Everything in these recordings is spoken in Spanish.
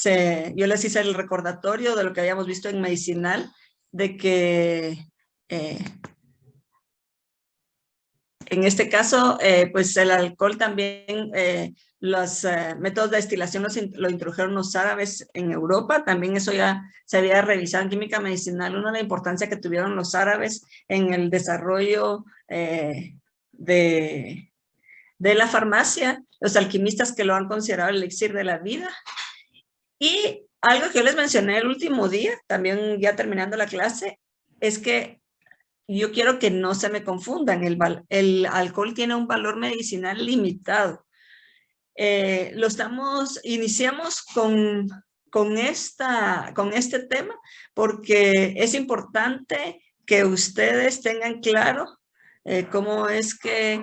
yo les hice el recordatorio de lo que habíamos visto en medicinal, de que en este caso, pues el alcohol también, los métodos de destilación lo introdujeron los árabes en Europa, también eso ya se había revisado en química medicinal, una de la importancia que tuvieron los árabes en el desarrollo de la farmacia, los alquimistas que lo han considerado el elixir de la vida. Y algo que yo les mencioné el último día, también ya terminando la clase, es que yo quiero que no se me confundan, el alcohol tiene un valor medicinal limitado. Iniciamos con este tema porque es importante que ustedes tengan claro cómo es que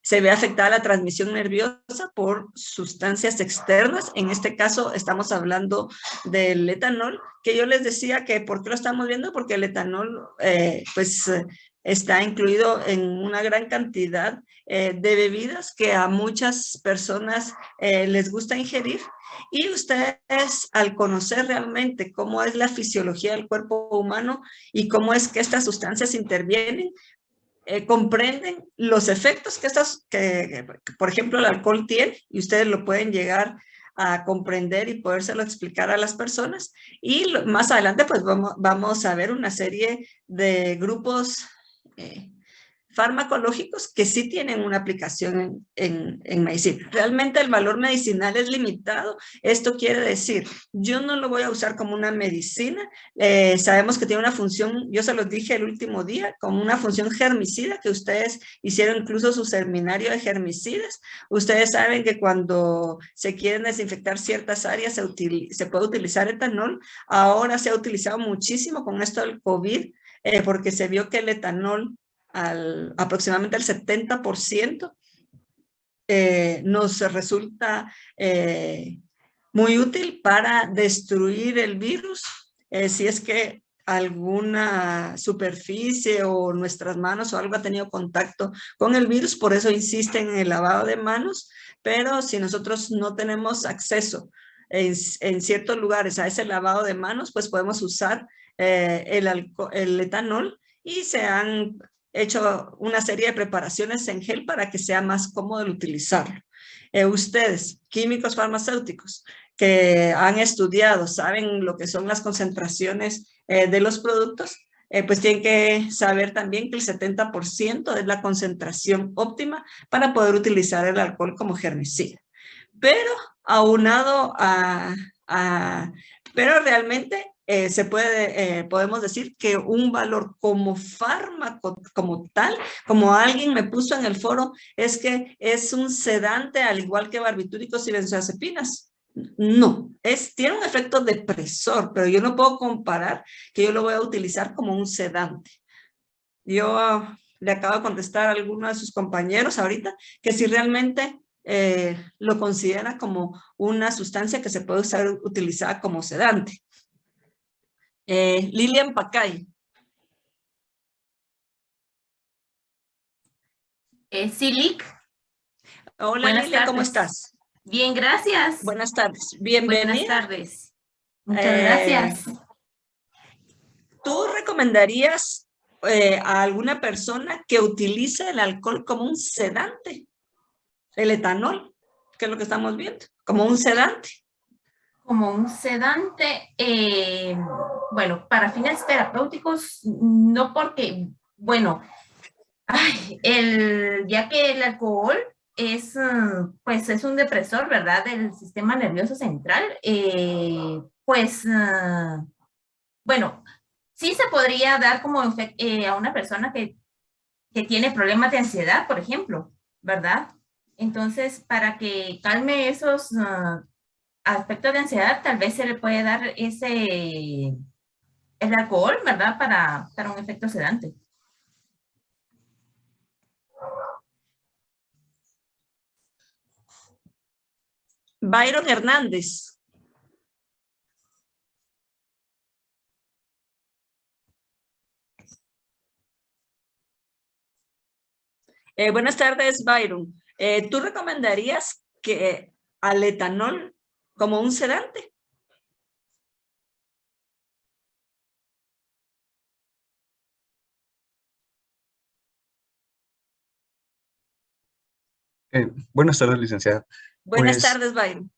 se ve afectada la transmisión nerviosa por sustancias externas. En este caso estamos hablando del etanol, que yo les decía que ¿por qué lo estamos viendo? Porque el etanol está incluido en una gran cantidad de bebidas que a muchas personas les gusta ingerir, y ustedes, al conocer realmente cómo es la fisiología del cuerpo humano y cómo es que estas sustancias intervienen, comprenden los efectos que, por ejemplo, el alcohol tiene, y ustedes lo pueden llegar a comprender y podérselo explicar a las personas. Y más adelante, pues vamos a ver una serie de grupos farmacológicos que sí tienen una aplicación en medicina. Realmente el valor medicinal es limitado. Esto quiere decir, yo no lo voy a usar como una medicina. Sabemos que tiene una función, yo se los dije el último día, como una función germicida, que ustedes hicieron incluso su seminario de germicidas. Ustedes saben que cuando se quieren desinfectar ciertas áreas se puede utilizar etanol. Ahora se ha utilizado muchísimo con esto del COVID, porque se vio que el etanol aproximadamente el 70% nos resulta muy útil para destruir el virus, si es que alguna superficie o nuestras manos o algo ha tenido contacto con el virus. Por eso insisten en el lavado de manos, pero si nosotros no tenemos acceso en ciertos lugares a ese lavado de manos, pues podemos usar el etanol, y se han hecho una serie de preparaciones en gel para que sea más cómodo el utilizarlo. Ustedes, químicos farmacéuticos, que han estudiado, saben lo que son las concentraciones de los productos, pues tienen que saber también que el 70% es la concentración óptima para poder utilizar el alcohol como germicida. Pero aunado pero realmente podemos decir que un valor como fármaco, como tal, como alguien me puso en el foro, es que es un sedante al igual que barbitúricos y benzodiazepinas. No, tiene un efecto depresor, pero yo no puedo comparar que yo lo voy a utilizar como un sedante. Yo le acabo de contestar a alguno de sus compañeros ahorita que si realmente lo considera como una sustancia que se puede utilizar como sedante. Lilian Pacay. Silic. Hola Buenas Lilian, ¿cómo tardes. estás? Bien, gracias. Buenas tardes, bienvenida. Buenas tardes. Muchas gracias. ¿Tú recomendarías a alguna persona que utilice el alcohol como un sedante? El etanol, que es lo que estamos viendo, como un sedante. Como un sedante, bueno, para fines terapéuticos, no porque, bueno, ya que el alcohol es, pues es un depresor, ¿verdad? Del sistema nervioso central, bueno, sí se podría dar como a una persona que tiene problemas de ansiedad, por ejemplo, ¿verdad? Entonces, para que calme esos aspectos de ansiedad, tal vez se le puede dar el alcohol, ¿verdad? Para un efecto sedante. Byron Hernández. Buenas tardes, Byron. ¿Tú recomendarías que al etanol como un sedante. Buenas tardes, licenciada. Buenas Pues tardes, Byron.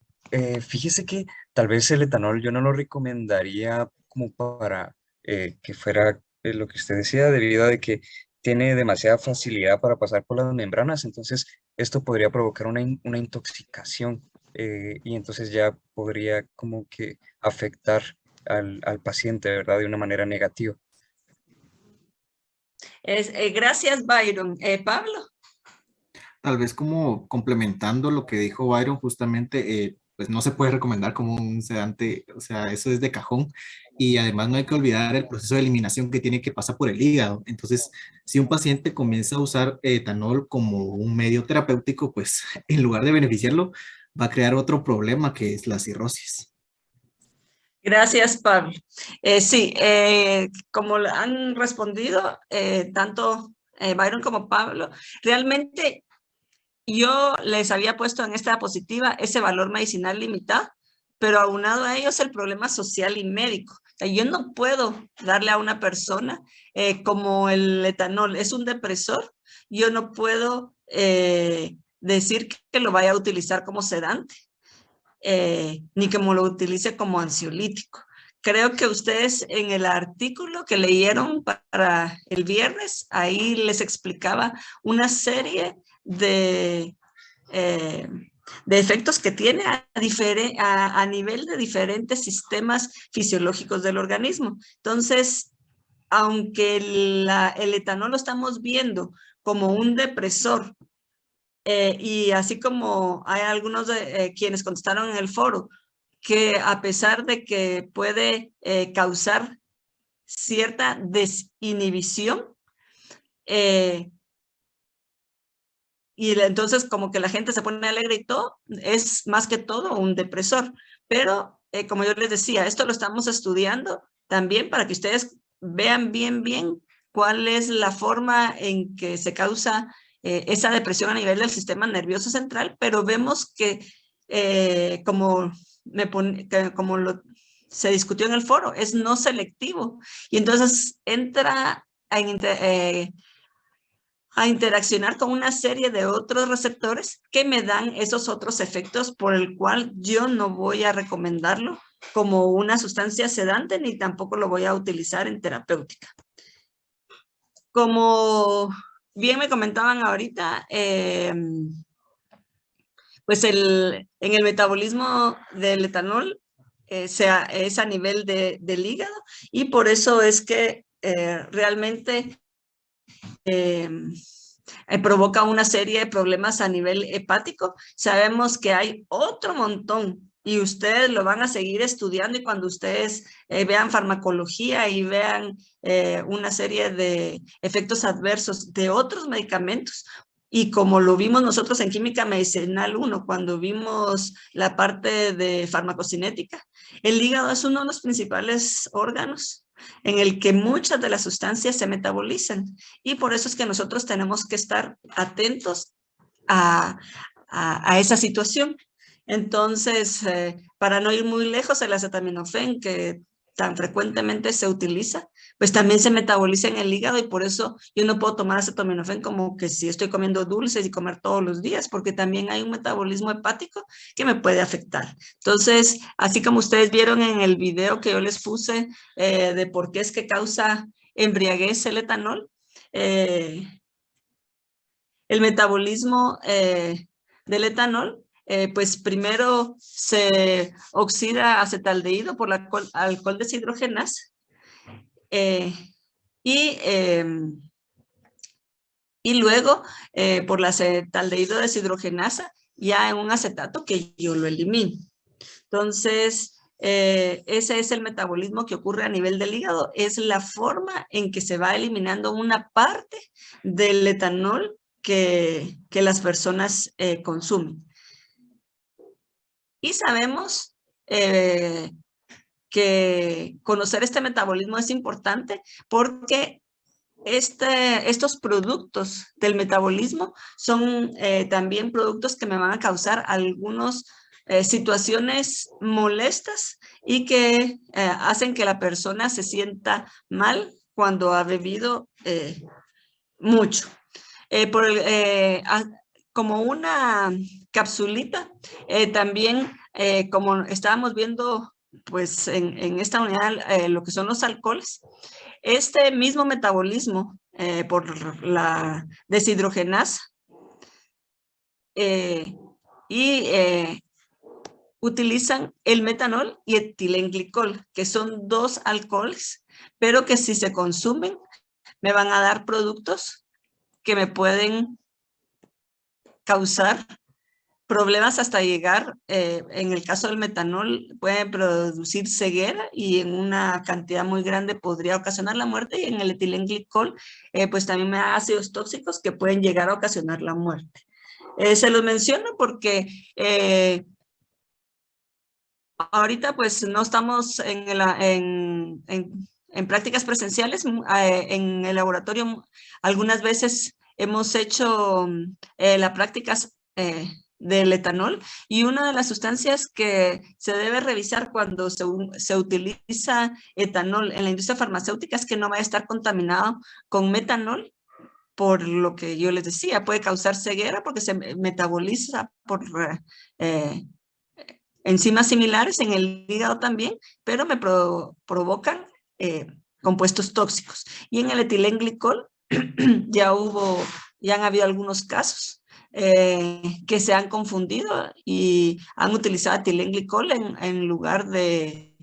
fíjese que tal vez el etanol yo no lo recomendaría como para que fuera lo que usted decía, debido a de que tiene demasiada facilidad para pasar por las membranas, entonces esto podría provocar una intoxicación y entonces ya podría como que afectar al paciente, ¿verdad? De una manera negativa. Gracias, Byron. Pablo. Tal vez como complementando lo que dijo Byron, justamente, pues no se puede recomendar como un sedante, o sea, eso es de cajón. Y además no hay que olvidar el proceso de eliminación que tiene que pasar por el hígado. Entonces, si un paciente comienza a usar etanol como un medio terapéutico, pues en lugar de beneficiarlo, va a crear otro problema que es la cirrosis. Gracias, Pablo. Sí, como han respondido tanto Byron como Pablo, realmente yo les había puesto en esta diapositiva ese valor medicinal limitado, pero aunado a ellos el problema social y médico. O sea, yo no puedo darle a una persona como el etanol es un depresor, yo no puedo decir que lo vaya a utilizar como sedante, ni que me lo utilice como ansiolítico. Creo que ustedes en el artículo que leyeron para el viernes, ahí les explicaba una serie eh, de efectos que tiene a nivel de diferentes sistemas fisiológicos del organismo. Entonces, aunque el etanol lo estamos viendo como un depresor, y así como hay algunos de quienes contestaron en el foro, que a pesar de que puede causar cierta desinhibición, y entonces como que la gente se pone alegre y todo, es más que todo un depresor. Pero como yo les decía, esto lo estamos estudiando también para que ustedes vean bien cuál es la forma en que se causa esa depresión a nivel del sistema nervioso central, pero vemos que se discutió en el foro, es no selectivo. Y entonces entra a interaccionar con una serie de otros receptores que me dan esos otros efectos por el cual yo no voy a recomendarlo como una sustancia sedante ni tampoco lo voy a utilizar en terapéutica. Como bien me comentaban ahorita, pues en el metabolismo del etanol es a nivel del hígado y por eso es que realmente provoca una serie de problemas a nivel hepático. Sabemos que hay otro montón y ustedes lo van a seguir estudiando y cuando ustedes vean farmacología y vean una serie de efectos adversos de otros medicamentos, y como lo vimos nosotros en Química Medicinal 1, cuando vimos la parte de farmacocinética, el hígado es uno de los principales órganos en el que muchas de las sustancias se metabolizan. Y por eso es que nosotros tenemos que estar atentos a esa situación. Entonces, para no ir muy lejos, el acetaminofén, que tan frecuentemente se utiliza, pues también se metaboliza en el hígado y por eso yo no puedo tomar acetaminofén como que si estoy comiendo dulces y comer todos los días, porque también hay un metabolismo hepático que me puede afectar. Entonces, así como ustedes vieron en el video que yo les puse de por qué es que causa embriaguez el etanol, el metabolismo del etanol, pues primero se oxida acetaldehído por la alcohol deshidrogenasa y, y luego por la acetaldehído deshidrogenasa ya en un acetato que yo lo elimino. Entonces, ese es el metabolismo que ocurre a nivel del hígado, es la forma en que se va eliminando una parte del etanol que las personas consumen. Y sabemos que conocer este metabolismo es importante porque estos productos del metabolismo son también productos que me van a causar algunos situaciones molestas y que hacen que la persona se sienta mal cuando ha bebido mucho. Como una capsulita, también como estábamos viendo pues en esta unidad lo que son los alcoholes, este mismo metabolismo por la deshidrogenasa utilizan el metanol y etilenglicol, que son dos alcoholes, pero que si se consumen me van a dar productos que me pueden causar problemas hasta llegar, en el caso del metanol, puede producir ceguera y en una cantidad muy grande podría ocasionar la muerte, y en el etilenglicol, pues también me da ácidos tóxicos que pueden llegar a ocasionar la muerte. Se los menciono porque ahorita pues no estamos en prácticas presenciales. En el laboratorio algunas veces hemos hecho las prácticas del etanol, y una de las sustancias que se debe revisar cuando se utiliza etanol en la industria farmacéutica es que no va a estar contaminado con metanol, por lo que yo les decía, puede causar ceguera porque se metaboliza por enzimas similares en el hígado también, pero me provocan compuestos tóxicos. Y en el etilenglicol ya han habido algunos casos que se han confundido y han utilizado etilenglicol en lugar de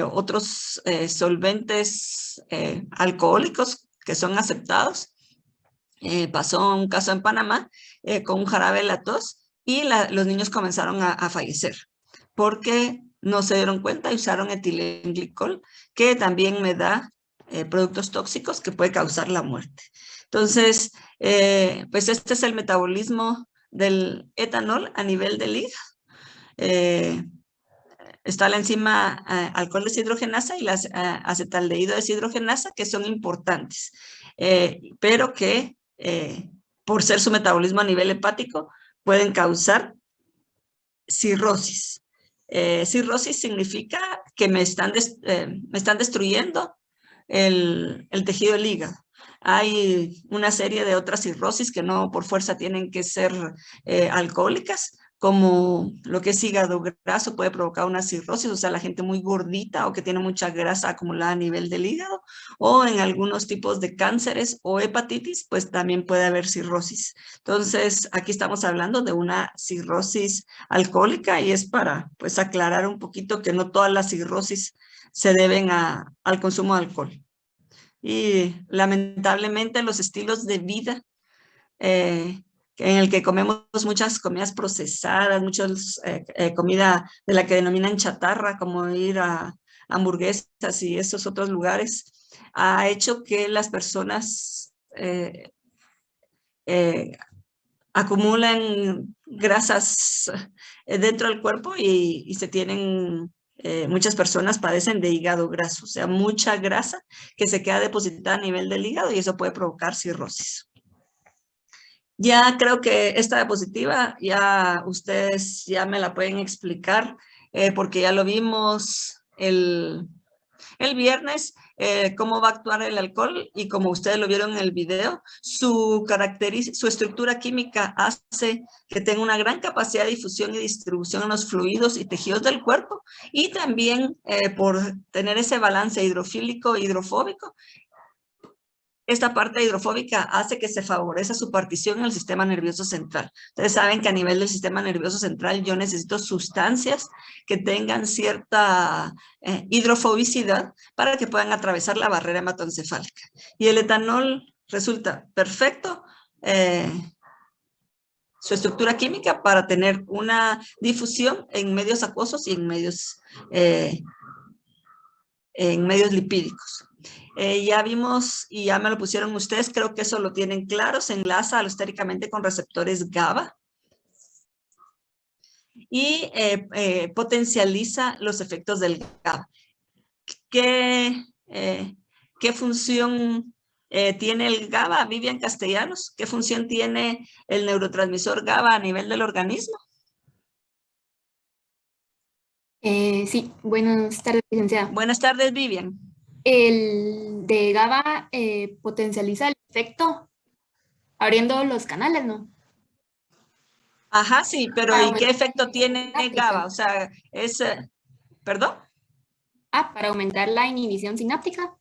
otros solventes alcohólicos que son aceptados. Pasó un caso en Panamá con un jarabe de la tos, y los niños comenzaron a fallecer porque no se dieron cuenta y usaron etilenglicol, que también me da productos tóxicos que puede causar la muerte. Entonces, pues este es el metabolismo del etanol a nivel del hígado. Está la enzima alcohol deshidrogenasa y la acetaldehído deshidrogenasa, que son importantes, pero que por ser su metabolismo a nivel hepático pueden causar cirrosis. Cirrosis significa que me están destruyendo el tejido del hígado. Hay una serie de otras cirrosis que no por fuerza tienen que ser alcohólicas, como lo que es hígado graso puede provocar una cirrosis, o sea, la gente muy gordita o que tiene mucha grasa acumulada a nivel del hígado, o en algunos tipos de cánceres o hepatitis, pues también puede haber cirrosis. Entonces, aquí estamos hablando de una cirrosis alcohólica, y es para pues aclarar un poquito que no todas las cirrosis se deben al consumo de alcohol. Y lamentablemente los estilos de vida en el que comemos muchas comidas procesadas, muchas comida de la que denominan chatarra, como ir a hamburguesas y esos otros lugares, ha hecho que las personas acumulan grasas dentro del cuerpo, y se tienen, muchas personas padecen de hígado graso, o sea, mucha grasa que se queda depositada a nivel del hígado, y eso puede provocar cirrosis. Ya creo que esta diapositiva ya ustedes ya me la pueden explicar, porque ya lo vimos el viernes, cómo va a actuar el alcohol, y como ustedes lo vieron en el video, su estructura química hace que tenga una gran capacidad de difusión y distribución en los fluidos y tejidos del cuerpo, y también por tener ese balance hidrofílico e hidrofóbico. Esta parte hidrofóbica hace que se favorezca su partición en el sistema nervioso central. Ustedes saben que a nivel del sistema nervioso central yo necesito sustancias que tengan cierta hidrofobicidad para que puedan atravesar la barrera hematoencefálica. Y el etanol resulta perfecto, su estructura química, para tener una difusión en medios acuosos y en medios lipídicos. Ya vimos y ya me lo pusieron ustedes, creo que eso lo tienen claro, se enlaza alostéricamente con receptores GABA y potencializa los efectos del GABA. ¿Qué función tiene el GABA, Vivian Castellanos? ¿Qué función tiene el neurotransmisor GABA a nivel del organismo? Sí, buenas tardes, licenciada. Buenas tardes, Vivian. El de GABA potencializa el efecto abriendo los canales, ¿no? Ajá, sí, pero Para ¿y qué aumentar la efecto inhibición tiene GABA? sináptica. O sea, ¿perdón? Para aumentar la inhibición sináptica,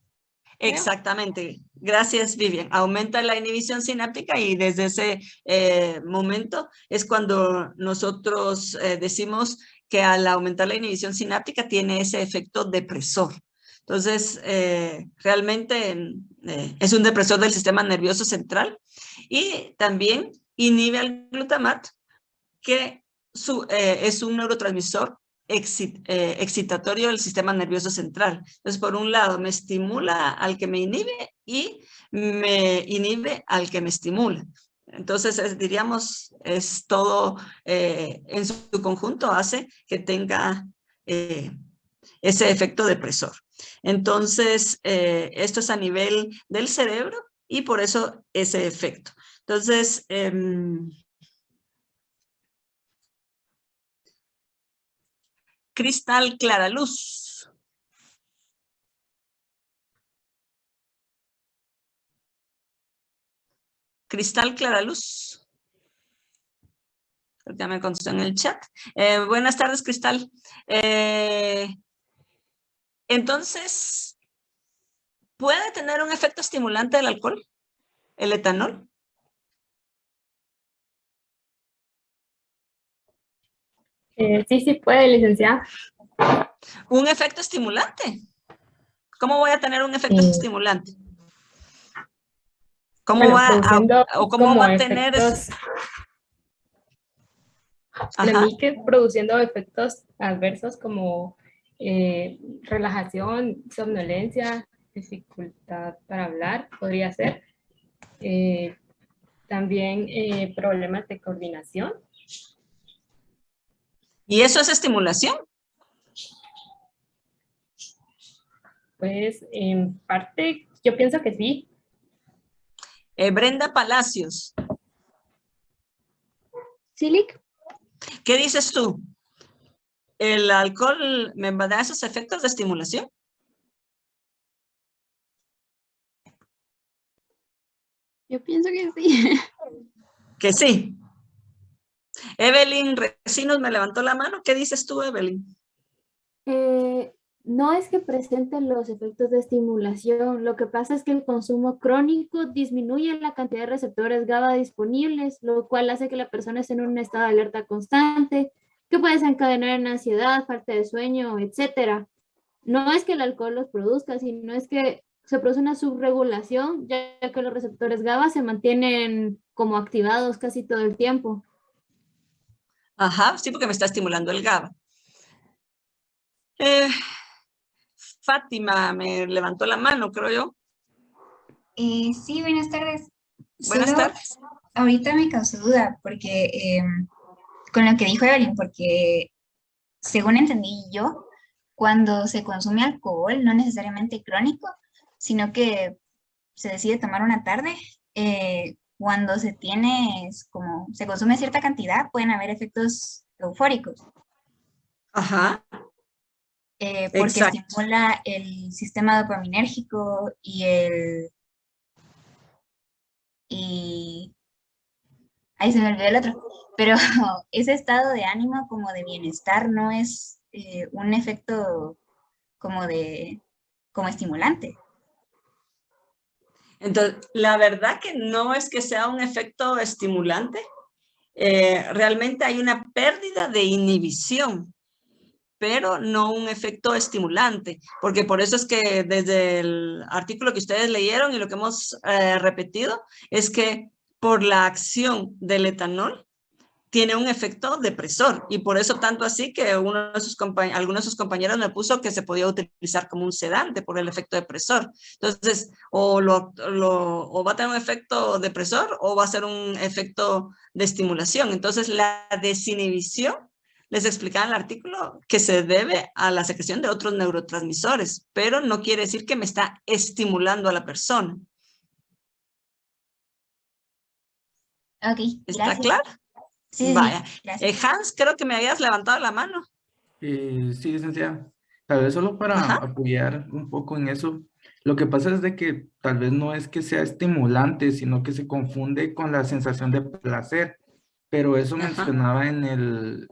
creo. Exactamente. Gracias, Vivian. Aumenta la inhibición sináptica y desde ese momento es cuando nosotros decimos que al aumentar la inhibición sináptica tiene ese efecto depresor. Entonces, realmente es un depresor del sistema nervioso central y también inhibe al glutamato, que es un neurotransmisor excitatorio del sistema nervioso central. Entonces, por un lado, me estimula al que me inhibe y me inhibe al que me estimula. Entonces, diríamos, es todo en su conjunto hace que tenga ese efecto depresor. Entonces, esto es a nivel del cerebro y por eso ese efecto. Entonces, Cristal Clara Luz. Cristal Clara Luz. Ya me contestó en el chat. Buenas tardes, Cristal. Entonces, ¿puede tener un efecto estimulante el alcohol? ¿El etanol? Sí, sí puede, licenciada. ¿Un efecto estimulante? ¿Cómo voy a tener un efecto estimulante? ¿Cómo Bueno, va produciendo o cómo como va a tener efectos, para Ajá. mí que produciendo efectos adversos como relajación, somnolencia, dificultad para hablar, podría ser. También problemas de coordinación. ¿Y eso es estimulación? Pues en parte yo pienso que sí. Brenda Palacios, Silic. ¿qué dices tú? ¿El alcohol me da esos efectos de estimulación? Yo pienso que sí. Que sí. Evelyn Recinos me levantó la mano. ¿Qué dices tú, Evelyn? No es que presenten los efectos de estimulación, lo que pasa es que el consumo crónico disminuye la cantidad de receptores GABA disponibles, lo cual hace que la persona esté en un estado de alerta constante, que puede desencadenar en ansiedad, falta de sueño, etcétera. No es que el alcohol los produzca, sino es que se produce una subregulación, ya que los receptores GABA se mantienen como activados casi todo el tiempo. Ajá, sí, porque me está estimulando el GABA. Fátima me levantó la mano, creo yo. Sí, buenas tardes. Buenas Solo tardes. ahorita me causó duda porque con lo que dijo Evelyn, porque según entendí yo, cuando se consume alcohol, no necesariamente crónico, sino que se decide tomar una tarde, cuando se tiene, como se consume cierta cantidad, pueden haber efectos eufóricos, Ajá, porque exacto. estimula el sistema dopaminérgico y ahí se me olvidó el otro, pero ese estado de ánimo como de bienestar no es un efecto como como estimulante. Entonces, la verdad que no es que sea un efecto estimulante. Realmente hay una pérdida de inhibición, pero no un efecto estimulante, porque por eso es que desde el artículo que ustedes leyeron y lo que hemos repetido, es que por la acción del etanol tiene un efecto depresor y por eso tanto así que algunos de sus compañeros me puso que se podía utilizar como un sedante por el efecto depresor. Entonces, o va a tener un efecto depresor o va a ser un efecto de estimulación. Entonces, la desinhibición, les explicaba en el artículo, que se debe a la secreción de otros neurotransmisores, pero no quiere decir que me está estimulando a la persona. Ok, ¿Está gracias. claro? Sí, sí, Vaya. sí, gracias. Hans, creo que me habías levantado la mano. Sí, licenciada. Tal vez solo para Ajá, apoyar un poco en eso. Lo que pasa es de que tal vez no es que sea estimulante, sino que se confunde con la sensación de placer. Pero eso ajá, mencionaba en el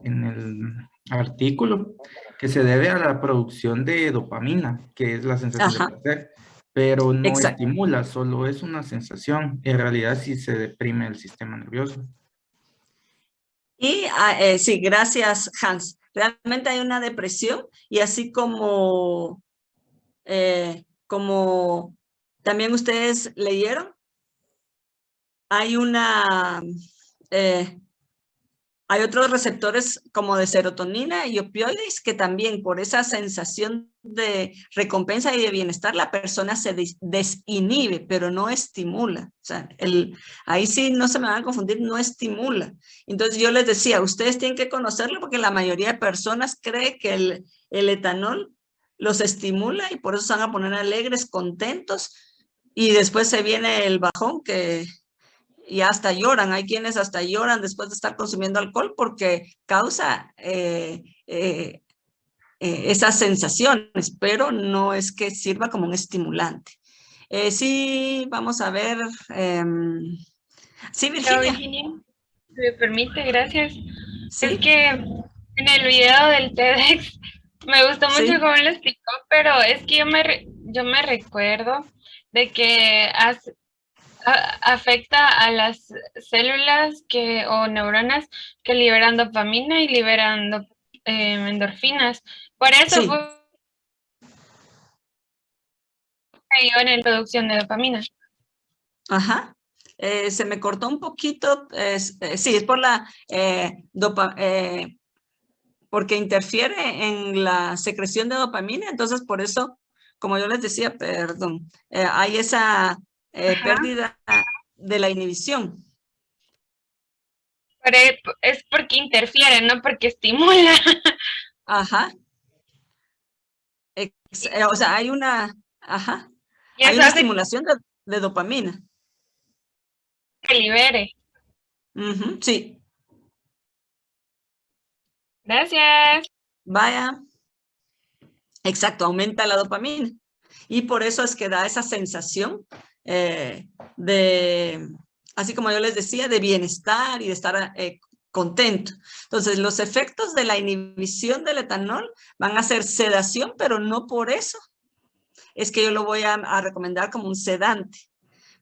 artículo, que se debe a la producción de dopamina, que es la sensación de ajá, placer, pero no exacto. estimula, solo es una sensación. En realidad sí se deprime el sistema nervioso. Y sí, gracias, Hans. Realmente hay una depresión y así como también ustedes leyeron, hay eh, hay otros receptores como de serotonina y opioides que también por esa sensación de recompensa y de bienestar la persona se desinhibe, pero no estimula. O sea, ahí sí no se me van a confundir, no estimula. Entonces yo les decía, ustedes tienen que conocerlo porque la mayoría de personas cree que el etanol los estimula y por eso se van a poner alegres, contentos y después se viene el bajón que y hasta lloran. Hay quienes hasta lloran después de estar consumiendo alcohol porque causa esas sensaciones, pero no es que sirva como un estimulante. Sí, vamos a ver. Sí, Hola, Virginia. Virginia, si me permite, gracias. Es Sí, que en el video del TEDx me gustó mucho sí, cómo lo explicó, pero es que yo me recuerdo de que afecta a las células o neuronas que liberan dopamina y liberan endorfinas. Por eso fue sí. que yo en la producción de dopamina. Ajá. Se me cortó un poquito. Sí, es por porque interfiere en la secreción de dopamina, entonces por eso, como yo les decía, perdón, hay esa Ajá. pérdida de la inhibición. Pero es porque interfiere, no porque estimula. Ajá. O sea, ajá, Y hay eso una hace estimulación de dopamina. que libere. Ujú, sí, Gracias. vaya, exacto, aumenta la dopamina. Y por eso es que da esa sensación eh, de, así como yo les decía, de bienestar y de estar contento. Entonces, los efectos de la inhibición del etanol van a ser sedación, pero no por eso es que yo lo voy a recomendar como un sedante,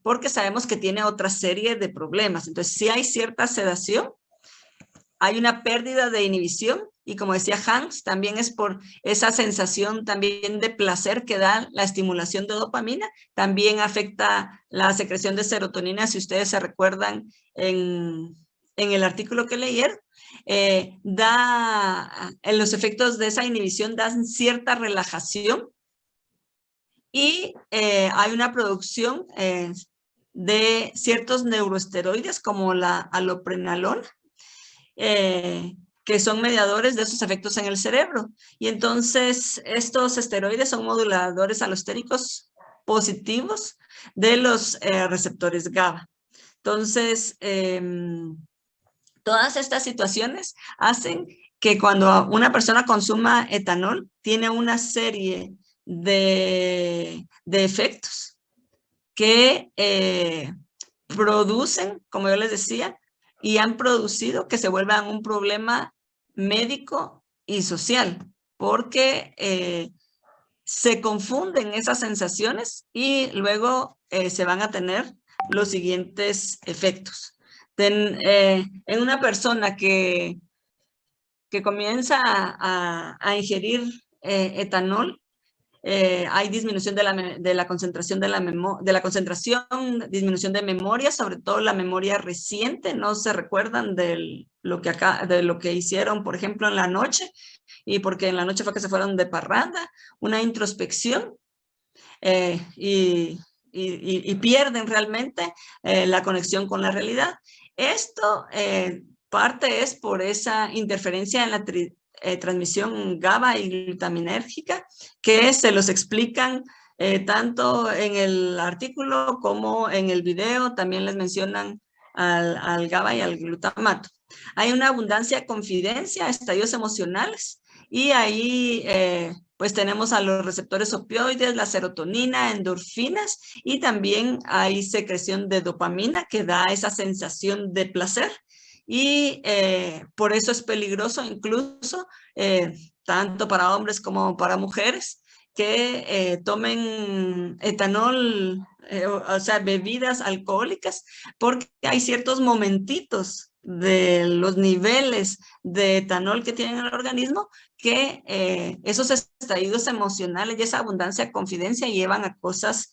porque sabemos que tiene otra serie de problemas. Entonces, si hay cierta sedación, hay una pérdida de inhibición y como decía Hans, también es por esa sensación también de placer que da la estimulación de dopamina, también afecta la secreción de serotonina, si ustedes se recuerdan en el artículo que leyeron, en los efectos de esa inhibición dan cierta relajación y hay una producción de ciertos neuroesteroides como la alloprenolona, eh, que son mediadores de esos efectos en el cerebro. Y entonces estos esteroides son moduladores alostéricos positivos de los receptores GABA. Entonces, todas estas situaciones hacen que cuando una persona consuma etanol, tiene una serie de efectos que producen, como yo les decía, y han producido que se vuelvan un problema médico y social, porque se confunden esas sensaciones y luego se van a tener los siguientes efectos. En una persona que comienza a ingerir etanol, hay disminución de la concentración de la concentración, disminución de memoria, sobre todo la memoria reciente, no se recuerdan de lo que hicieron, por ejemplo, en la noche, y porque en la noche fue que se fueron de parranda, una introspección, y pierden realmente la conexión con la realidad. Esto parte es por esa interferencia en la transmisión GABA y glutaminérgica que se los explican tanto en el artículo como en el video, también les mencionan al GABA y al glutamato. Hay una abundancia de confidencia, estallidos emocionales Y ahí pues tenemos a los receptores opioides, la serotonina, endorfinas, y también hay secreción de dopamina que da esa sensación de placer. Y por eso es peligroso incluso tanto para hombres como para mujeres que tomen etanol, o sea, bebidas alcohólicas, porque hay ciertos momentitos de los niveles de etanol que tienen en el organismo que esos estallidos emocionales y esa abundancia de confidencia llevan a cosas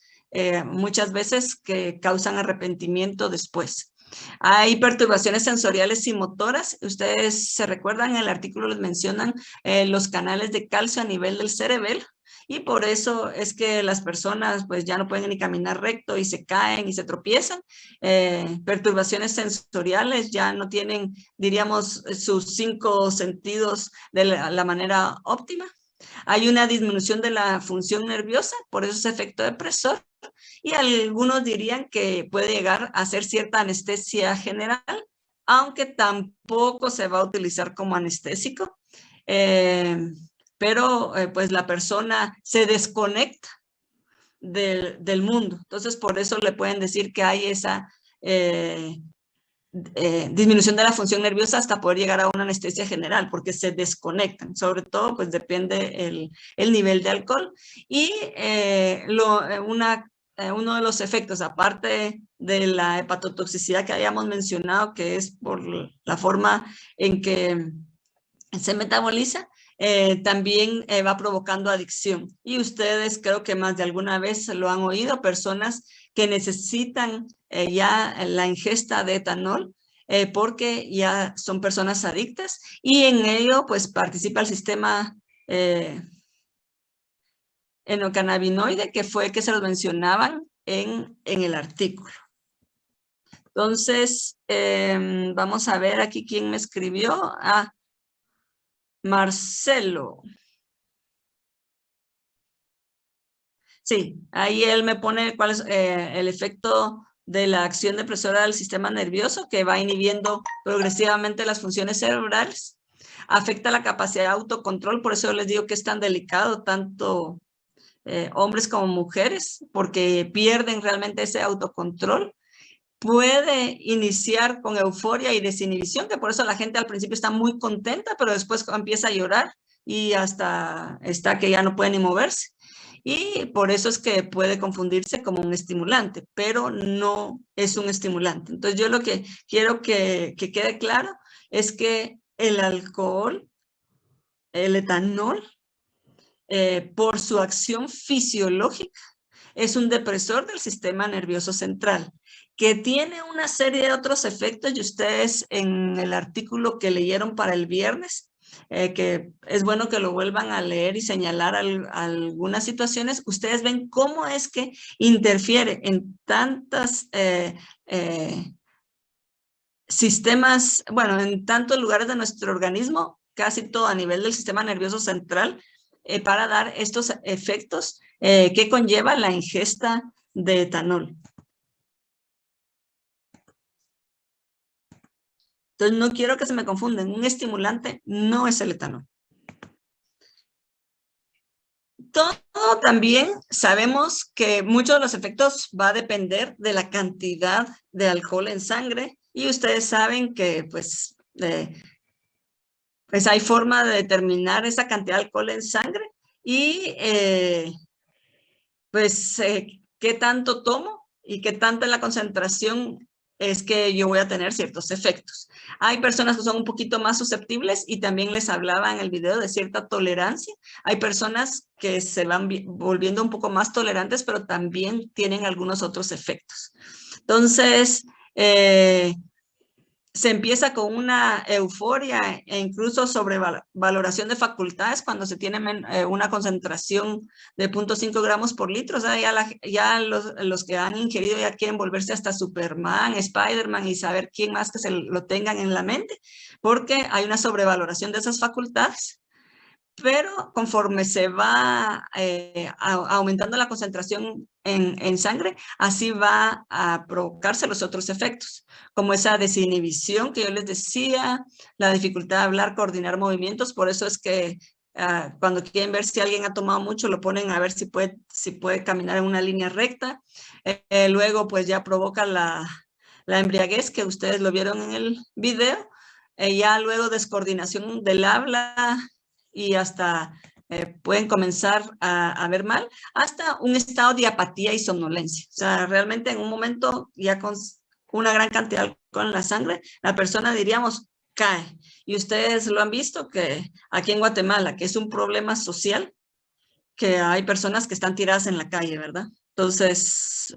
muchas veces que causan arrepentimiento después. Hay perturbaciones sensoriales y motoras. Ustedes se recuerdan, en el artículo les mencionan los canales de calcio a nivel del cerebelo. Y por eso es que las personas pues ya no pueden ni caminar recto y se caen y se tropiezan. Perturbaciones sensoriales, ya no tienen, diríamos, sus 5 sentidos de la manera óptima. Hay una disminución de la función nerviosa, por eso es efecto depresor. Y algunos dirían que puede llegar a ser cierta anestesia general, aunque tampoco se va a utilizar como anestésico. Pero pues la persona se desconecta del mundo. Entonces, por eso le pueden decir que hay esa disminución de la función nerviosa hasta poder llegar a una anestesia general, porque se desconectan. Sobre todo, pues depende el nivel de alcohol. Y uno de los efectos, aparte de la hepatotoxicidad que habíamos mencionado, que es por la forma en que se metaboliza, también va provocando adicción. Y ustedes creo que más de alguna vez lo han oído, personas que necesitan ya la ingesta de etanol porque ya son personas adictas, y en ello pues participa el sistema endocannabinoide, que fue que se los mencionaban en el artículo. Entonces, vamos a ver aquí quién me escribió. Marcelo. Sí, ahí él me pone cuál es el efecto de la acción depresora del sistema nervioso, que va inhibiendo progresivamente las funciones cerebrales. Afecta la capacidad de autocontrol, por eso les digo que es tan delicado, tanto hombres como mujeres, porque pierden realmente ese autocontrol. Puede iniciar con euforia y desinhibición, que por eso la gente al principio está muy contenta, pero después empieza a llorar y hasta está que ya no puede ni moverse. Y por eso es que puede confundirse como un estimulante, pero no es un estimulante. Entonces yo lo que quiero que quede claro es que el alcohol, el etanol, por su acción fisiológica, es un depresor del sistema nervioso central, que tiene una serie de otros efectos, y ustedes en el artículo que leyeron para el viernes, que es bueno que lo vuelvan a leer y señalar algunas situaciones, ustedes ven cómo es que interfiere en tantas sistemas, bueno, en tantos lugares de nuestro organismo, casi todo a nivel del sistema nervioso central, para dar estos efectos que conlleva la ingesta de etanol. Entonces, no quiero que se me confunden. Un estimulante no es el etanol. Todo también sabemos que muchos de los efectos va a depender de la cantidad de alcohol en sangre, y ustedes saben que pues hay forma de determinar esa cantidad de alcohol en sangre y qué tanto tomo y qué tanta la concentración es que yo voy a tener ciertos efectos. Hay personas que son un poquito más susceptibles, y también les hablaba en el video de cierta tolerancia. Hay personas que se van volviendo un poco más tolerantes, pero también tienen algunos otros efectos. Entonces, se empieza con una euforia e incluso sobrevaloración de facultades cuando se tiene una concentración de 0.5 gramos por litro. O sea, ya los que han ingerido ya quieren volverse hasta Superman, Spider-Man y saber quién más que se lo tengan en la mente, porque hay una sobrevaloración de esas facultades. Pero conforme se va aumentando la concentración en sangre, así va a provocarse los otros efectos, como esa desinhibición que yo les decía, la dificultad de hablar, coordinar movimientos. Por eso es que Cuando quieren ver si alguien ha tomado mucho, lo ponen a ver si puede caminar en una línea recta. Luego, pues ya provoca la embriaguez, que ustedes lo vieron en el video. Ya luego descoordinación del habla y hasta pueden comenzar a ver mal, hasta un estado de apatía y somnolencia. O sea, realmente en un momento ya con una gran cantidad de alcohol en la sangre, la persona, diríamos, cae. Y ustedes lo han visto que aquí en Guatemala, que es un problema social, que hay personas que están tiradas en la calle, ¿verdad? Entonces,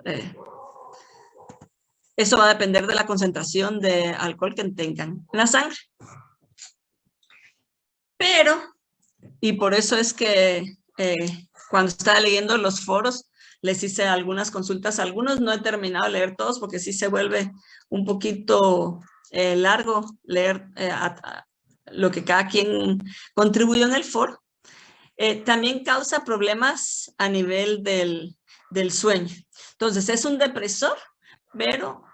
eso va a depender de la concentración de alcohol que tengan en la sangre. Pero, y por eso es que cuando estaba leyendo los foros, les hice algunas consultas a algunos, no he terminado de leer todos porque sí se vuelve un poquito largo leer lo que cada quien contribuyó en el foro. También causa problemas a nivel del sueño. Entonces, es un depresor, pero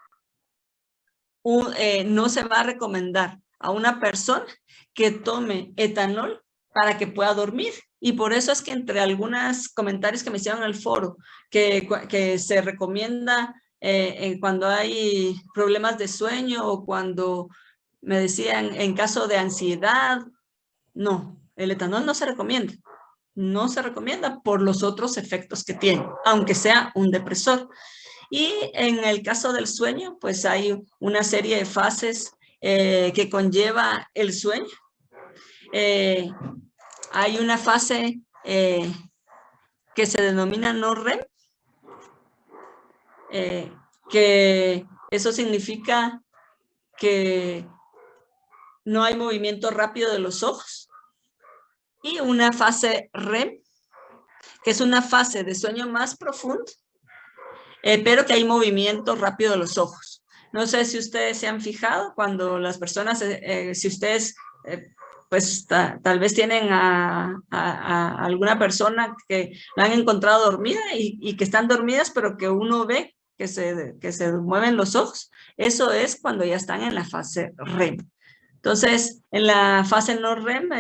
no se va a recomendar a una persona que tome etanol para que pueda dormir. Y por eso es que entre algunos comentarios que me hicieron en el foro, que se recomienda cuando hay problemas de sueño o cuando me decían en caso de ansiedad, no, el etanol no se recomienda. No se recomienda por los otros efectos que tiene, aunque sea un depresor. Y en el caso del sueño, pues hay una serie de fases que conlleva el sueño. Hay una fase que se denomina no REM, que eso significa que no hay movimiento rápido de los ojos. Y una fase REM, que es una fase de sueño más profundo, pero que hay movimiento rápido de los ojos. No sé si ustedes se han fijado cuando las personas, si ustedes pues tal vez tienen a alguna persona que la han encontrado dormida y que están dormidas, pero que uno ve que se mueven los ojos. Eso es cuando ya están en la fase REM. Entonces, en la fase no REM,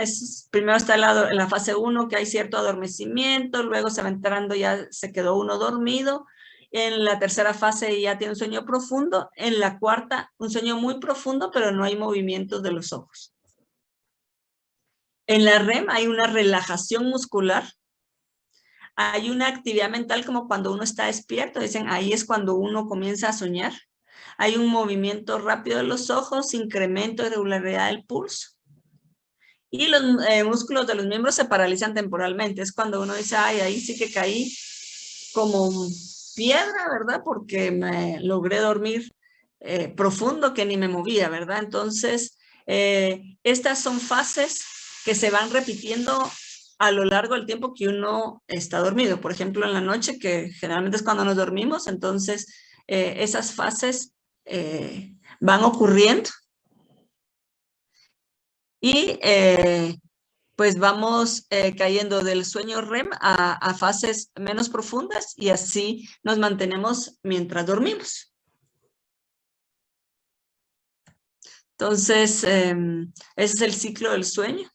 primero está en la fase 1, que hay cierto adormecimiento, luego se va entrando, ya se quedó uno dormido. En la tercera fase ya tiene un sueño profundo. En la cuarta, un sueño muy profundo, pero no hay movimientos de los ojos. En la REM hay una relajación muscular. Hay una actividad mental como cuando uno está despierto. Dicen, ahí es cuando uno comienza a soñar. Hay un movimiento rápido de los ojos, incremento de regularidad del pulso. Y los músculos de los miembros se paralizan temporalmente. Es cuando uno dice, ay, ahí sí que caí como piedra, ¿verdad? Porque me logré dormir profundo que ni me movía, ¿verdad? Entonces, estas son fases que se van repitiendo a lo largo del tiempo que uno está dormido. Por ejemplo, en la noche, que generalmente es cuando nos dormimos, entonces esas fases van ocurriendo y pues vamos cayendo del sueño REM a fases menos profundas y así nos mantenemos mientras dormimos. Entonces, ese es el ciclo del sueño.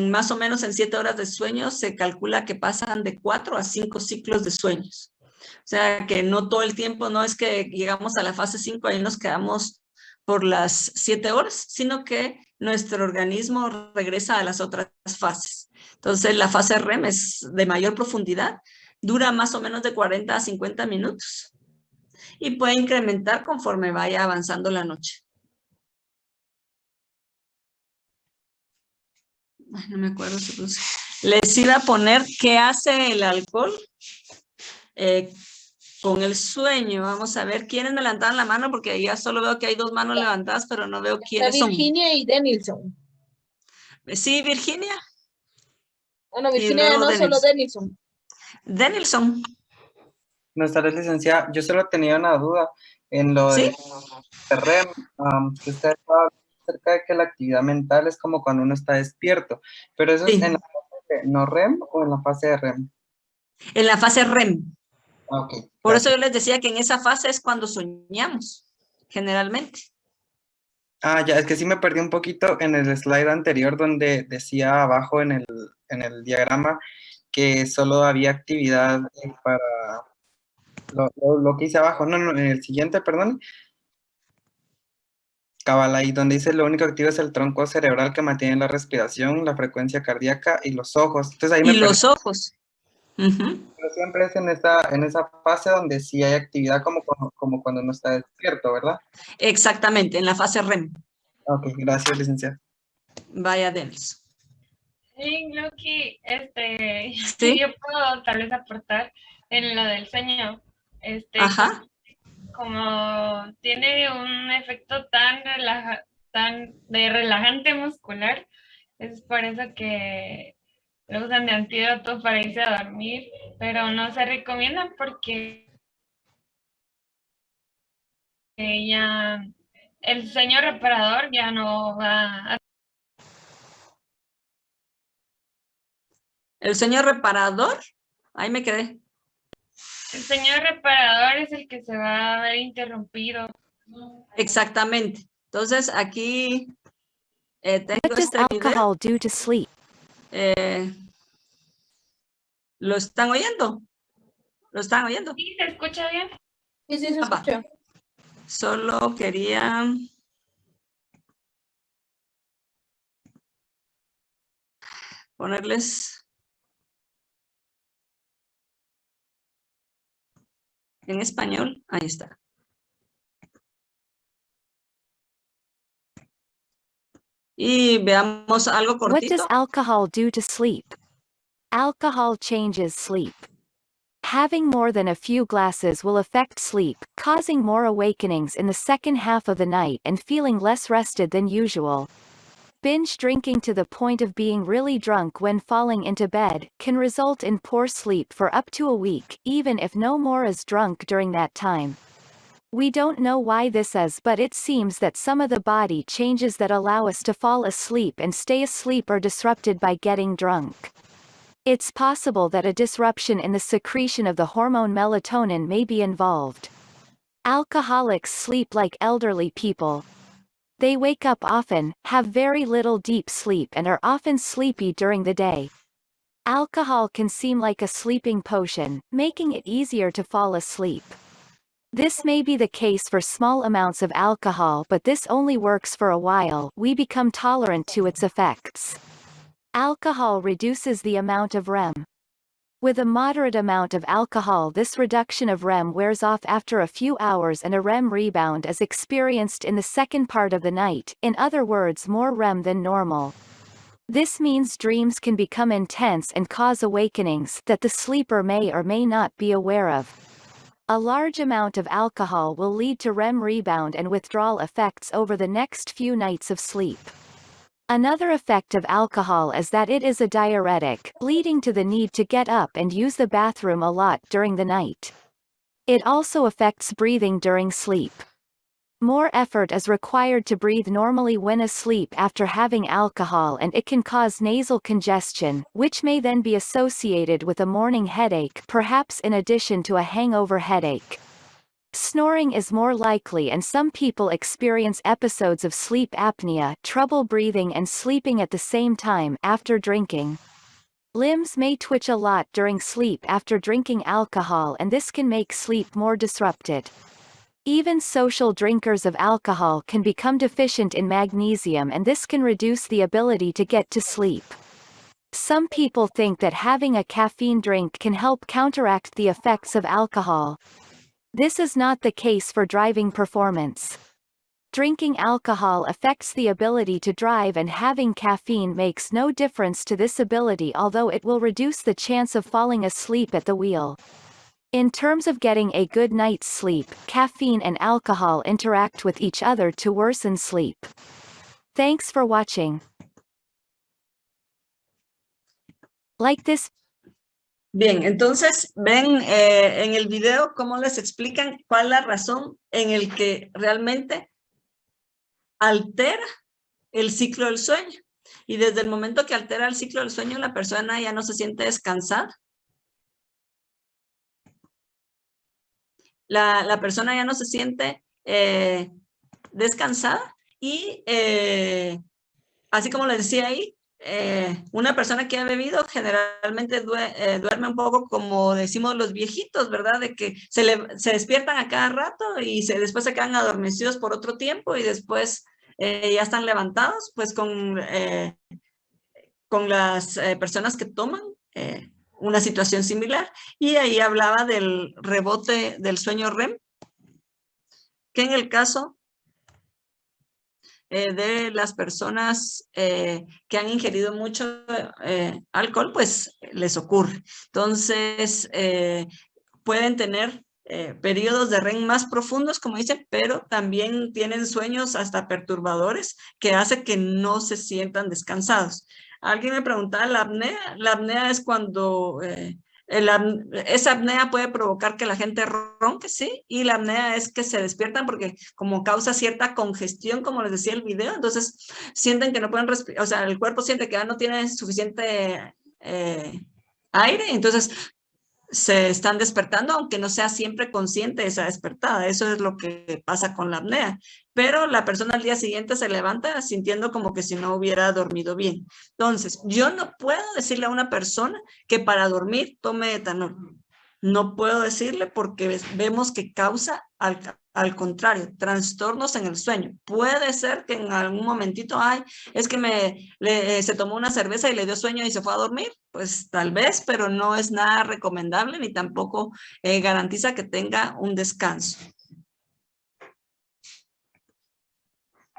Más o menos en 7 horas de sueño se calcula que pasan de 4 a 5 ciclos de sueños. O sea, que no todo el tiempo, no es que llegamos a la fase 5 y nos quedamos por las 7 horas, sino que nuestro organismo regresa a las otras fases. Entonces, la fase REM es de mayor profundidad, dura más o menos de 40 a 50 minutos y puede incrementar conforme vaya avanzando la noche. Ay, no me acuerdo si puse. Les iba a poner qué hace el alcohol con el sueño. Vamos a ver quiénes me levantaron la mano, porque ya solo veo que hay 2 manos levantadas, pero no veo quiénes son. Virginia y Denilson. Sí, Virginia. Bueno, Virginia no, solo Denilson. Denilson. Buenas tardes, licenciada. Yo solo tenía una duda en lo de REM. Que usted estaba acerca de que la actividad mental es como cuando uno está despierto, pero eso es en la fase no REM o en la fase de REM. En la fase REM. Okay, por eso yo les decía que en esa fase es cuando soñamos, generalmente. Ya, es que sí me perdí un poquito en el slide anterior donde decía abajo en el diagrama que solo había actividad para lo que hice abajo. No, en el siguiente, perdón. Cabal, ahí donde dice lo único activo es el tronco cerebral que mantiene la respiración, la frecuencia cardíaca y los ojos. Entonces ahí Y me perdí. los ojos. Pero siempre es en esa fase donde sí hay actividad como cuando uno está despierto, ¿verdad? Exactamente, en la fase REM. Ok, gracias, licenciada. Vaya, Denis. Sí, creo que ¿Sí? yo puedo tal vez aportar en lo del sueño. Ajá. Como tiene un efecto tan de relajante muscular, es por eso que lo usan de antídoto para irse a dormir, pero no se recomienda porque ya el sueño reparador ya no va a... ¿El sueño reparador? Ahí me quedé. El sueño reparador es el que se va a ver interrumpido. Exactamente. Entonces, aquí tengo What does este alcohol video. do to sleep? ¿Lo están oyendo? ¿Lo están oyendo? ¿Sí se escucha bien? Sí, sí, se escucha. Solo quería ponerles en español. Ahí está. Y veamos algo What does cortito. alcohol do to sleep? Alcohol changes sleep. Having more than a few glasses will affect sleep, causing more awakenings in the second half of the night and feeling less rested than usual. Binge drinking to the point of being really drunk when falling into bed can result in poor sleep for up to a week, even if no more is drunk during that time. We don't know why this is, but it seems that some of the body changes that allow us to fall asleep and stay asleep are disrupted by getting drunk. It's possible that a disruption in the secretion of the hormone melatonin may be involved. Alcoholics sleep like elderly people. They wake up often, have very little deep sleep and are often sleepy during the day. Alcohol can seem like a sleeping potion, making it easier to fall asleep. This may be the case for small amounts of alcohol, but this only works for a while. We become tolerant to its effects. Alcohol reduces the amount of REM. With a moderate amount of alcohol, this reduction of REM wears off after a few hours and a REM rebound is experienced in the second part of the night, in other words more REM than normal. This means dreams can become intense and cause awakenings that the sleeper may or may not be aware of. A large amount of alcohol will lead to REM rebound and withdrawal effects over the next few nights of sleep. Another effect of alcohol is that it is a diuretic, leading to the need to get up and use the bathroom a lot during the night. It also affects breathing during sleep. More effort is required to breathe normally when asleep after having alcohol, and it can cause nasal congestion, which may then be associated with a morning headache, perhaps in addition to a hangover headache. Snoring is more likely, and some people experience episodes of sleep apnea, trouble breathing and sleeping at the same time after drinking. Limbs may twitch a lot during sleep after drinking alcohol, and this can make sleep more disrupted. Even social drinkers of alcohol can become deficient in magnesium, and this can reduce the ability to get to sleep. Some people think that having a caffeine drink can help counteract the effects of alcohol. This is not the case for driving performance. Drinking alcohol affects the ability to drive, and having caffeine makes no difference to this ability, although it will reduce the chance of falling asleep at the wheel. In terms of getting a good night's sleep, caffeine and alcohol interact with each other to worsen sleep. Thanks for watching. Like this. Bien, entonces ven en el video cómo les explican cuál es la razón en el que realmente altera el ciclo del sueño. Y desde el momento que altera el ciclo del sueño, la persona ya no se siente descansada. La persona ya no se siente descansada Y así como les decía ahí, una persona que ha bebido generalmente duerme un poco como decimos los viejitos, ¿verdad? De que se despiertan a cada rato y después se quedan adormecidos por otro tiempo y después ya están levantados, pues con las personas que toman una situación similar. Y ahí hablaba del rebote del sueño REM, que en el caso de las personas que han ingerido mucho alcohol, pues les ocurre. Entonces, pueden tener periodos de REM más profundos, como dicen, pero también tienen sueños hasta perturbadores que hace que no se sientan descansados. Alguien me preguntaba la apnea. La apnea es cuando esa apnea puede provocar que la gente ronque, sí, y la apnea es que se despiertan porque como causa cierta congestión, como les decía el video, entonces sienten que no pueden respirar, o sea, el cuerpo siente que ya no tiene suficiente aire, entonces se están despertando, aunque no sea siempre consciente de esa despertada. Eso es lo que pasa con la apnea. Pero la persona al día siguiente se levanta sintiendo como que si no hubiera dormido bien. Entonces, yo no puedo decirle a una persona que para dormir tome etanol. No puedo decirle porque vemos que causa, al contrario, trastornos en el sueño. Puede ser que en algún momentito, es que se tomó una cerveza y le dio sueño y se fue a dormir. Pues tal vez, pero no es nada recomendable ni tampoco garantiza que tenga un descanso.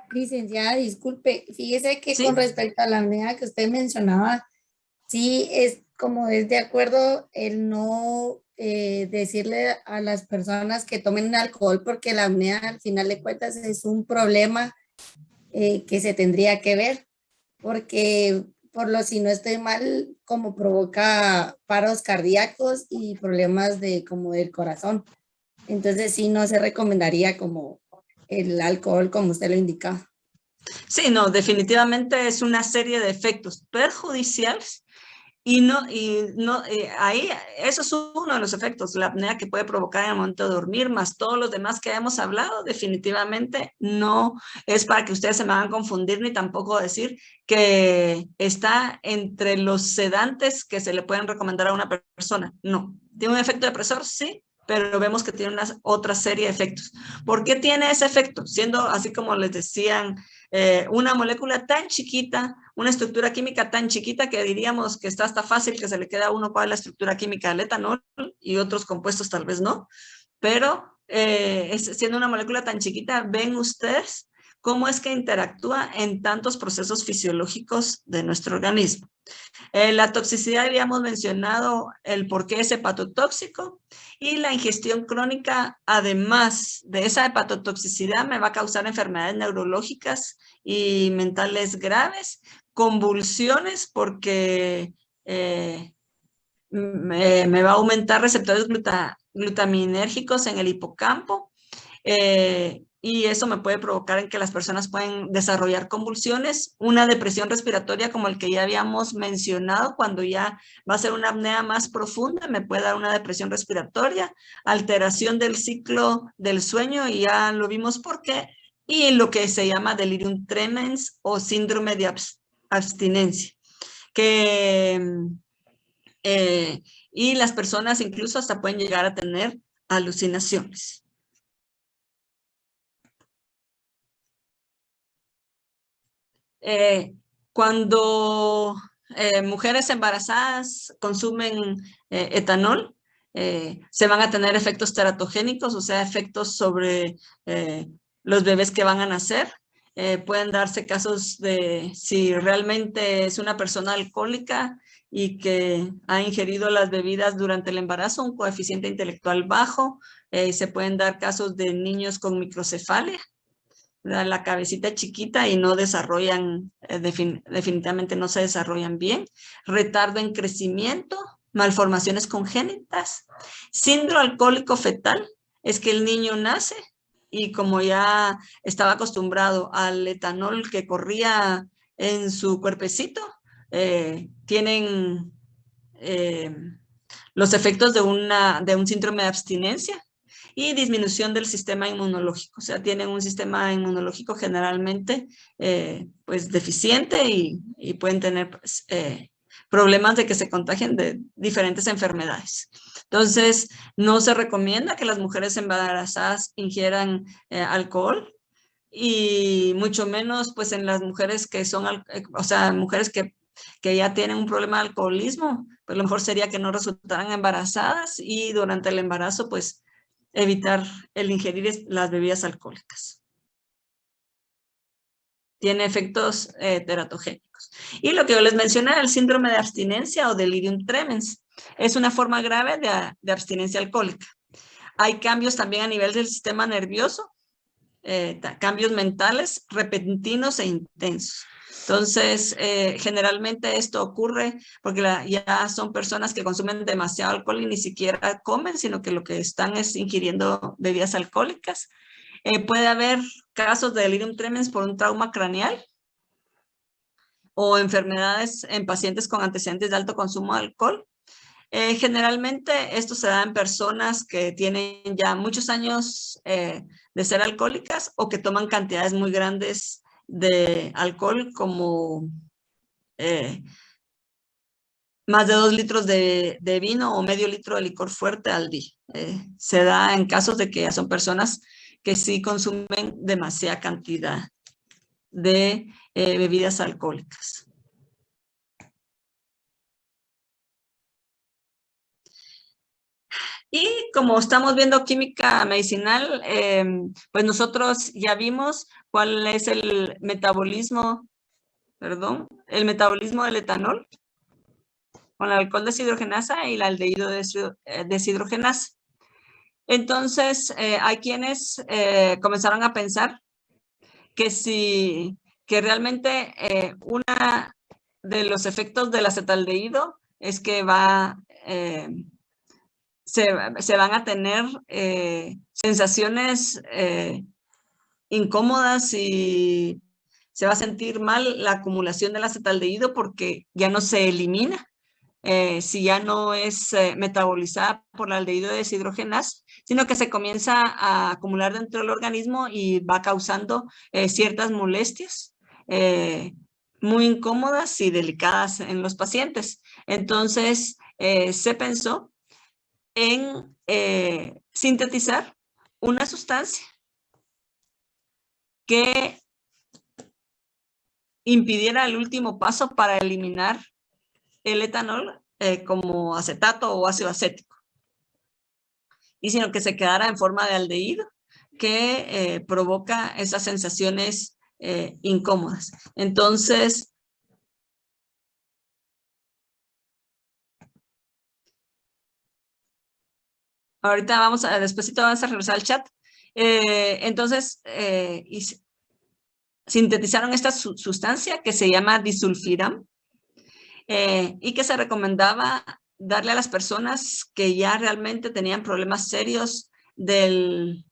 Licenciada, disculpe, fíjese que con respecto a la apnea que usted mencionaba, sí es como es de acuerdo el no decirle a las personas que tomen alcohol, porque la apnea al final de cuentas es un problema que se tendría que ver, porque si no estoy mal, como provoca paros cardíacos y problemas como del corazón. Entonces sí no se recomendaría como el alcohol, como usted lo indicaba. Sí, no, definitivamente es una serie de efectos perjudiciales ahí eso es uno de los efectos, la apnea que puede provocar en el momento de dormir, más todos los demás que hemos hablado, definitivamente no es para que ustedes se me hagan confundir ni tampoco decir que está entre los sedantes que se le pueden recomendar a una persona. No, tiene un efecto depresor, sí, pero vemos que tiene otra serie de efectos. ¿Por qué tiene ese efecto? Siendo así como les decían, una molécula tan chiquita, una estructura química tan chiquita que diríamos que está hasta fácil que se le quede a uno cuál es la estructura química del etanol y otros compuestos tal vez no, pero siendo una molécula tan chiquita, ven ustedes cómo es que interactúa en tantos procesos fisiológicos de nuestro organismo. La toxicidad, habíamos mencionado el por qué es hepatotóxico y la ingestión crónica, además de esa hepatotoxicidad, me va a causar enfermedades neurológicas y mentales graves, convulsiones porque me va a aumentar receptores glutaminérgicos en el hipocampo, y eso me puede provocar en que las personas pueden desarrollar convulsiones, una depresión respiratoria como el que ya habíamos mencionado, cuando ya va a ser una apnea más profunda, me puede dar una depresión respiratoria, alteración del ciclo del sueño, y ya lo vimos por qué, y lo que se llama delirium tremens o síndrome de abstinencia, y las personas incluso hasta pueden llegar a tener alucinaciones. Cuando mujeres embarazadas consumen etanol, se van a tener efectos teratogénicos, o sea, efectos sobre los bebés que van a nacer. Pueden darse casos de si realmente es una persona alcohólica y que ha ingerido las bebidas durante el embarazo, un coeficiente intelectual bajo. Se pueden dar casos de niños con microcefalia, la cabecita chiquita, y no desarrollan, definitivamente no se desarrollan bien, retardo en crecimiento, malformaciones congénitas, síndrome alcohólico fetal, es que el niño nace y como ya estaba acostumbrado al etanol que corría en su cuerpecito, tienen los efectos de un síndrome de abstinencia. y disminución del sistema inmunológico. O sea, tienen un sistema inmunológico generalmente pues deficiente y pueden tener pues, problemas de que se contagien de diferentes enfermedades. Entonces, no se recomienda que las mujeres embarazadas ingieran alcohol y mucho menos pues en las mujeres que son, o sea, mujeres que ya tienen un problema de alcoholismo, pues lo mejor sería que no resultaran embarazadas y durante el embarazo pues evitar el ingerir las bebidas alcohólicas. Tiene efectos teratogénicos. Y lo que yo les mencioné, el síndrome de abstinencia o delirium tremens, es una forma grave de abstinencia alcohólica. Hay cambios también a nivel del sistema nervioso, cambios mentales repentinos e intensos. Entonces, generalmente esto ocurre porque ya son personas que consumen demasiado alcohol y ni siquiera comen, sino que lo que están es ingiriendo bebidas alcohólicas. Puede haber casos de delirium tremens por un trauma craneal o enfermedades en pacientes con antecedentes de alto consumo de alcohol. Generalmente esto se da en personas que tienen ya muchos años de ser alcohólicas o que toman cantidades muy grandes de alcohol como más de 2 litros de vino o medio litro de licor fuerte al día. Se da en casos de que ya son personas que sí consumen demasiada cantidad de bebidas alcohólicas. Y como estamos viendo química medicinal, pues nosotros ya vimos cuál es el metabolismo, el metabolismo del etanol con la alcohol deshidrogenasa y la aldehído deshidrogenasa. Entonces, hay quienes comenzaron a pensar que realmente uno de los efectos del acetaldehído es que se van a tener sensaciones incómodas y se va a sentir mal la acumulación del acetaldehído porque ya no se elimina. Si ya no es metabolizada por la aldehído deshidrogenasa, sino que se comienza a acumular dentro del organismo y va causando ciertas molestias muy incómodas y delicadas en los pacientes. Entonces, se pensó en sintetizar una sustancia que impidiera el último paso para eliminar el etanol como acetato o ácido acético, y sino que se quedara en forma de aldehído que provoca esas sensaciones incómodas. Entonces, ahorita despuesito vamos a regresar al chat. Entonces, sintetizaron esta sustancia que se llama disulfiram y que se recomendaba darle a las personas que ya realmente tenían problemas serios del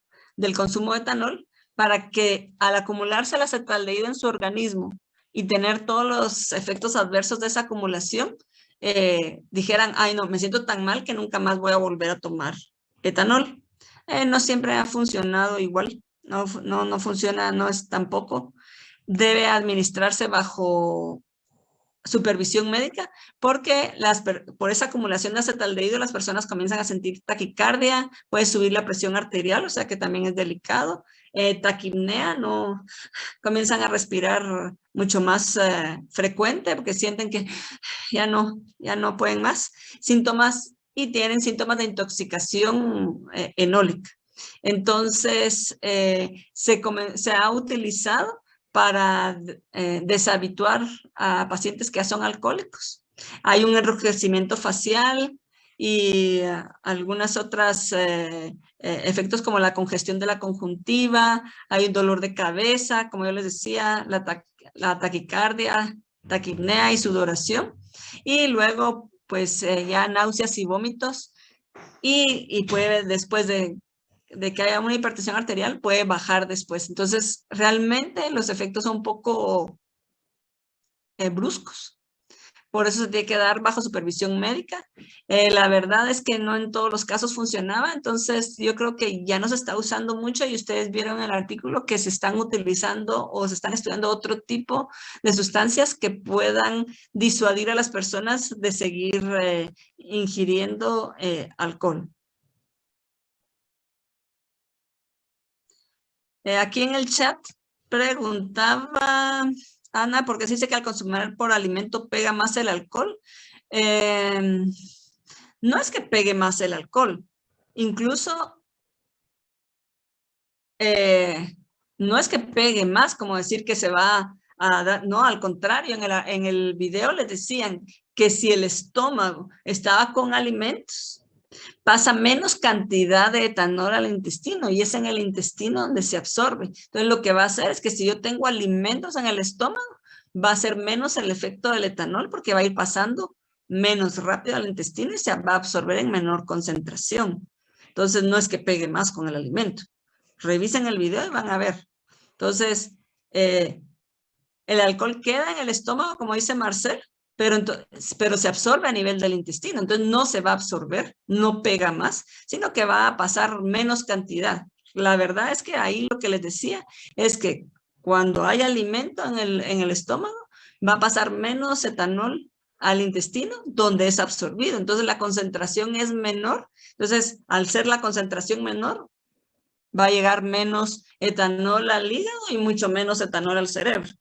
consumo de etanol para que al acumularse el acetaldehído en su organismo y tener todos los efectos adversos de esa acumulación, dijeran, ay no, me siento tan mal que nunca más voy a volver a tomar etanol. No siempre ha funcionado igual, no funciona, no es tampoco. Debe administrarse bajo supervisión médica porque por esa acumulación de acetaldehído las personas comienzan a sentir taquicardia, puede subir la presión arterial, o sea que también es delicado, taquipnea, comienzan a respirar mucho más frecuente porque sienten que ya no pueden más, y tienen síntomas de intoxicación enólica. Entonces, se ha utilizado para deshabituar a pacientes que ya son alcohólicos. Hay un enrojecimiento facial y algunas otras efectos como la congestión de la conjuntiva, hay un dolor de cabeza, como yo les decía, la taquicardia, taquipnea y sudoración. Y luego, pues ya náuseas y vómitos. Y puede, después de que haya una hipertensión arterial, puede bajar después. Entonces, realmente los efectos son un poco bruscos, por eso se tiene que dar bajo supervisión médica. La verdad es que no en todos los casos funcionaba, entonces yo creo que ya no se está usando mucho y ustedes vieron en el artículo que se están utilizando o se están estudiando otro tipo de sustancias que puedan disuadir a las personas de seguir ingiriendo alcohol. Aquí en el chat preguntaba Ana, ¿por qué se dice que al consumir por alimento pega más el alcohol? No es que pegue más el alcohol, incluso no es que pegue más, como decir que se va a dar, no, al contrario, en el video les decían que si el estómago estaba con alimentos, pasa menos cantidad de etanol al intestino y es en el intestino donde se absorbe. Entonces lo que va a hacer es que si yo tengo alimentos en el estómago, va a ser menos el efecto del etanol porque va a ir pasando menos rápido al intestino y se va a absorber en menor concentración. Entonces no es que pegue más con el alimento. Revisen el video y van a ver. Entonces, el alcohol queda en el estómago, como dice Marcel, pero se absorbe a nivel del intestino, entonces no se va a absorber, no pega más, sino que va a pasar menos cantidad. La verdad es que ahí lo que les decía es que cuando hay alimento en el estómago, va a pasar menos etanol al intestino donde es absorbido, entonces la concentración es menor, entonces al ser la concentración menor, va a llegar menos etanol al hígado y mucho menos etanol al cerebro.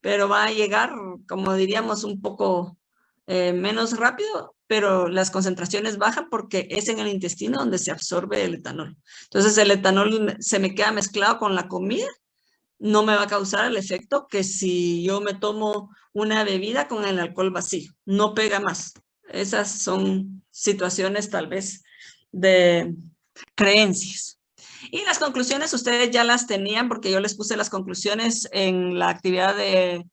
Pero va a llegar, como diríamos, un poco menos rápido, pero las concentraciones bajan porque es en el intestino donde se absorbe el etanol. Entonces el etanol se me queda mezclado con la comida, no me va a causar el efecto que si yo me tomo una bebida con el alcohol vacío, no pega más. Esas son situaciones tal vez de creencias. Y las conclusiones ustedes ya las tenían porque yo les puse las conclusiones en la actividad de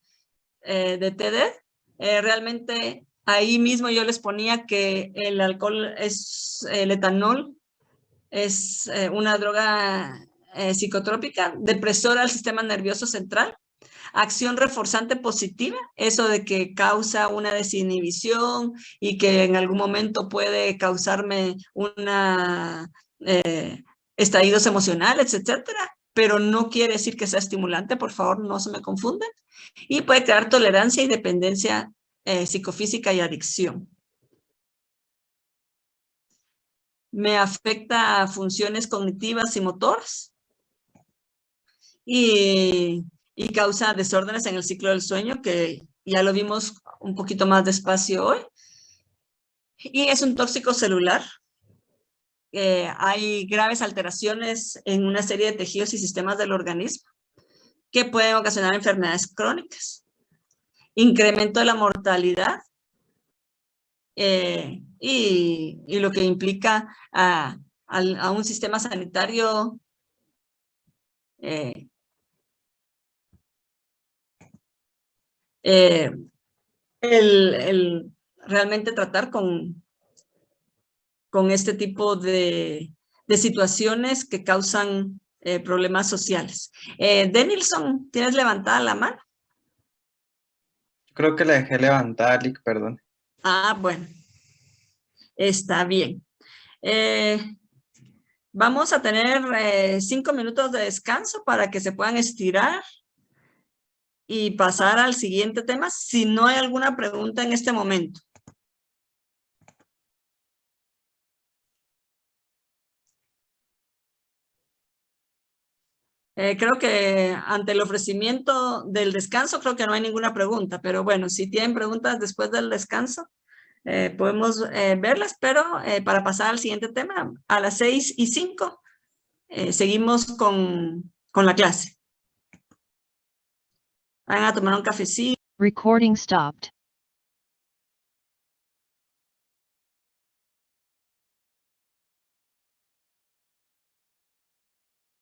TED. Realmente ahí mismo yo les ponía que el etanol es una droga psicotrópica, depresora del sistema nervioso central, acción reforzante positiva, eso de que causa una desinhibición y que en algún momento puede causarme una estallidos emocionales, etcétera, pero no quiere decir que sea estimulante, por favor, no se me confundan. Y puede crear tolerancia y dependencia psicofísica y adicción. Me afecta a funciones cognitivas y motoras. Y causa desórdenes en el ciclo del sueño, que ya lo vimos un poquito más despacio hoy. Y es un tóxico celular. Hay graves alteraciones en una serie de tejidos y sistemas del organismo que pueden ocasionar enfermedades crónicas, incremento de la mortalidad y lo que implica a un sistema sanitario realmente tratar con este tipo de situaciones que causan problemas sociales. Denilson, ¿tienes levantada la mano? Creo que la dejé levantada, Lick, perdón. Ah, bueno. Está bien. Vamos a tener 5 minutos de descanso para que se puedan estirar y pasar al siguiente tema, si no hay alguna pregunta en este momento. Creo que ante el ofrecimiento del descanso, creo que no hay ninguna pregunta, pero bueno, si tienen preguntas después del descanso, podemos verlas, pero para pasar al siguiente tema, a las 6:05, seguimos con la clase. Van a tomar un cafecito. Recording stopped.